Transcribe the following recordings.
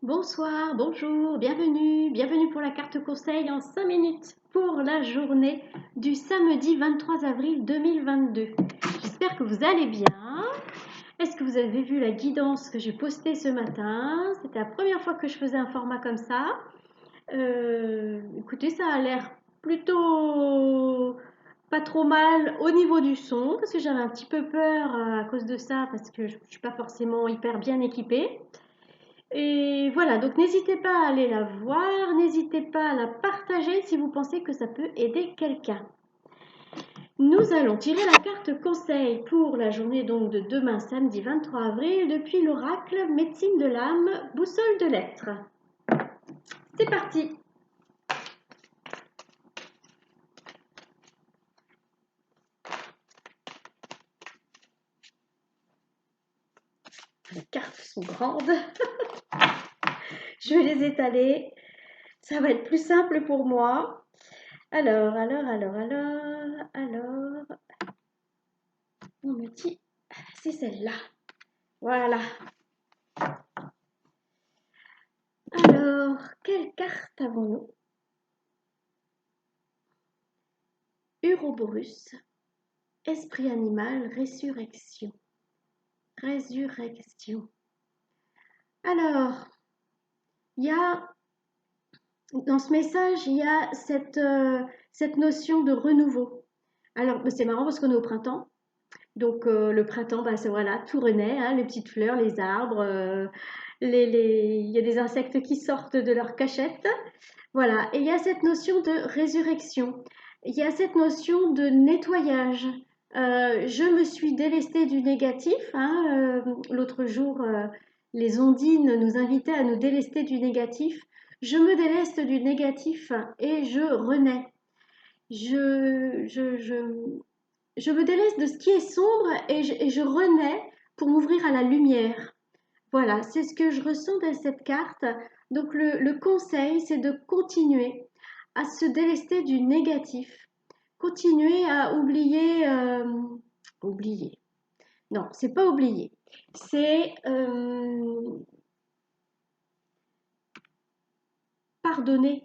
Bonsoir, bonjour, bienvenue pour la carte conseil en 5 minutes pour la journée du samedi 23 avril 2022. J'espère que vous allez bien. Est-ce que vous avez vu la guidance que j'ai postée ce matin? C'était la première fois que je faisais un format comme ça. Écoutez, ça a l'air plutôt pas trop mal au niveau du son parce que j'avais un petit peu peur à cause de ça parce que je ne suis pas forcément hyper bien équipée. Et voilà, donc n'hésitez pas à aller la voir, n'hésitez pas à la partager si vous pensez que ça peut aider quelqu'un. Nous allons tirer la carte conseil pour la journée donc de demain samedi 23 avril depuis l'oracle médecine de l'âme, boussole de l'être. C'est parti. Les cartes sont grandes. Je vais les étaler. Ça va être plus simple pour moi. Alors. On me dit, c'est celle-là. Voilà. Alors, quelle carte avons-nous? Uroboros, esprit animal, résurrection. Résurrection. Alors, il y a, dans ce message, il y a cette notion de renouveau. Alors, c'est marrant parce qu'on est au printemps. Donc, le printemps, voilà, tout renaît, hein, les petites fleurs, les arbres, il y a des insectes qui sortent de leur cachette. Voilà, et il y a cette notion de résurrection, il y a cette notion de nettoyage. Je me suis délestée du négatif, hein, l'autre jour, les ondines nous invitaient à nous délester du négatif. Je me déleste du négatif et je renais. Je, je, je, je me déleste de ce qui est sombre et je renais pour m'ouvrir à la lumière. Voilà, c'est ce que je ressens dans cette carte. Donc le conseil, c'est de continuer à se délester du négatif, continuer à oublier, oublier. Non, c'est pas oublier, c'est pardonner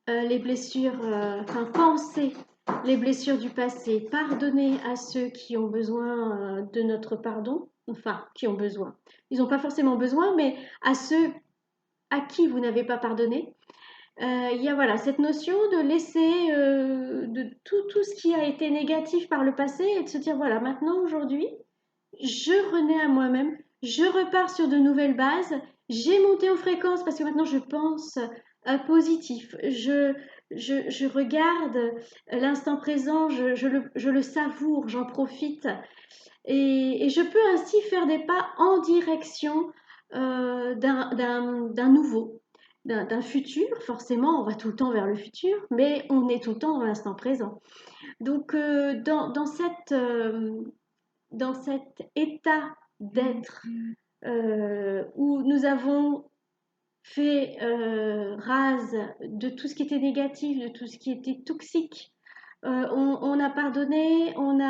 les blessures, enfin penser les blessures du passé, pardonner à ceux qui ont besoin de notre pardon, enfin qui ont besoin. Ils n'ont pas forcément besoin, mais à ceux à qui vous n'avez pas pardonné. Il y a voilà, cette notion de laisser de tout ce qui a été négatif par le passé et de se dire voilà, maintenant, aujourd'hui, je renais à moi-même, je repars sur de nouvelles bases, j'ai monté en fréquence parce que maintenant je pense positif, je regarde l'instant présent, je le savoure, j'en profite et je peux ainsi faire des pas en direction d'un nouveau, d'un futur. Forcément, on va tout le temps vers le futur, mais on est tout le temps dans l'instant présent. Donc, dans cet état d'être où nous avons fait rase de tout ce qui était négatif, de tout ce qui était toxique, on a pardonné, on,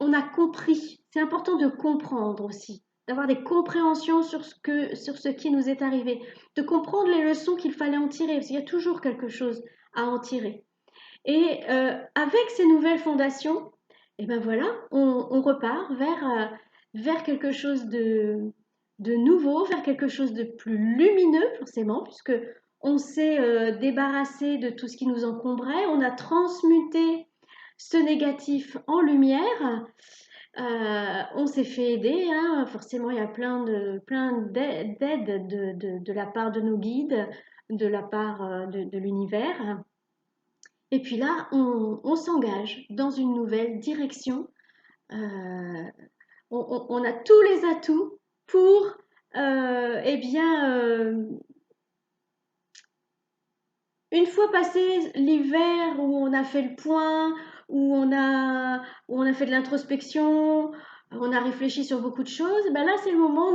on a compris. C'est important de comprendre aussi, d'avoir des compréhensions sur sur ce qui nous est arrivé, de comprendre les leçons qu'il fallait en tirer, parce qu'il y a toujours quelque chose à en tirer. Et avec ces nouvelles fondations, et ben voilà, on repart vers quelque chose de nouveau, vers quelque chose de plus lumineux, forcément, puisque on s'est débarrassé de tout ce qui nous encombrait, on a transmuté ce négatif en lumière, on s'est fait aider, hein, forcément il y a plein d'aides de la part de nos guides, de la part de l'univers. Et puis là, on s'engage dans une nouvelle direction. Euh, on a tous les atouts pour, eh bien, une fois passé l'hiver où on a fait le point, où on a fait de l'introspection, on a réfléchi sur beaucoup de choses, ben là c'est le moment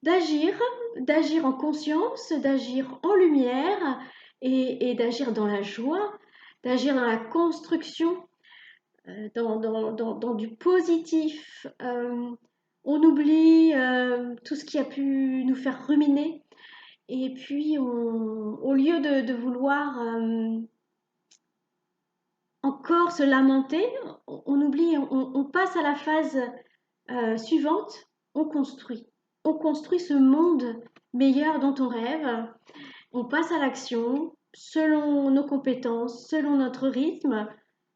d'agir, d'agir en conscience, d'agir en lumière et d'agir dans la joie, d'agir dans la construction, dans du positif. on oublie tout ce qui a pu nous faire ruminer. Et puis, au lieu de vouloir encore se lamenter, on oublie, on passe à la phase suivante, on construit. On construit ce monde meilleur dont on rêve. On passe à l'action selon nos compétences, selon notre rythme.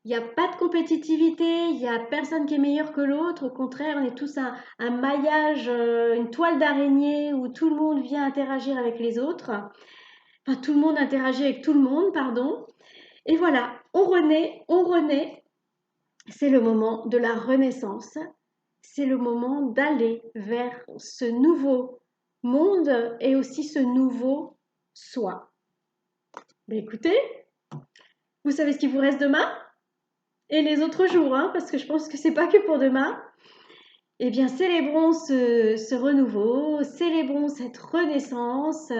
Il n'y a pas de compétitivité, il n'y a personne qui est meilleur que l'autre. Au contraire, on est tous un maillage, une toile d'araignée où tout le monde vient interagir avec les autres. Enfin, tout le monde interagit avec tout le monde, pardon. Et voilà, on renaît, on renaît. C'est le moment de la renaissance. C'est le moment d'aller vers ce nouveau monde et aussi ce nouveau soi. Ben écoutez, vous savez ce qu'il vous reste demain et les autres jours, hein, parce que je pense que c'est pas que pour demain. Eh bien, célébrons ce renouveau, célébrons cette renaissance,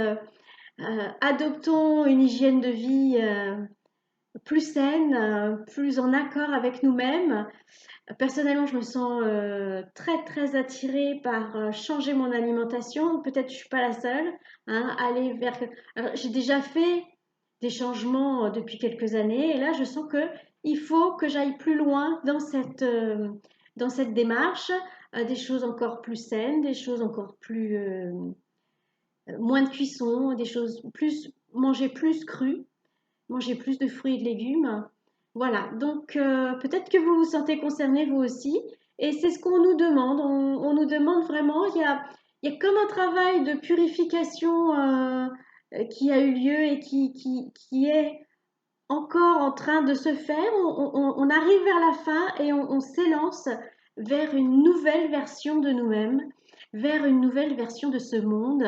adoptons une hygiène de vie plus saine, plus en accord avec nous-mêmes. Personnellement, je me sens très très attirée par changer mon alimentation. Peut-être je ne suis pas la seule, hein, aller vers. Alors, j'ai déjà fait des changements depuis quelques années et là, je sens que il faut que j'aille plus loin dans cette démarche, des choses encore plus saines, des choses encore plus moins de cuisson, des choses plus manger plus cru, manger plus de fruits et de légumes. Voilà, donc peut-être que vous vous sentez concerné vous aussi, et c'est ce qu'on nous demande. On nous demande vraiment, il y a comme un travail de purification qui a eu lieu et qui est encore en train de se faire. On arrive vers la fin et on s'élance vers une nouvelle version de nous-mêmes, vers une nouvelle version de ce monde,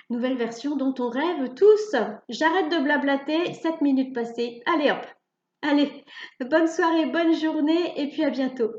nouvelle version dont on rêve tous. J'arrête de blablater, 7 minutes passées. Allez hop, allez, bonne soirée, bonne journée et puis à bientôt.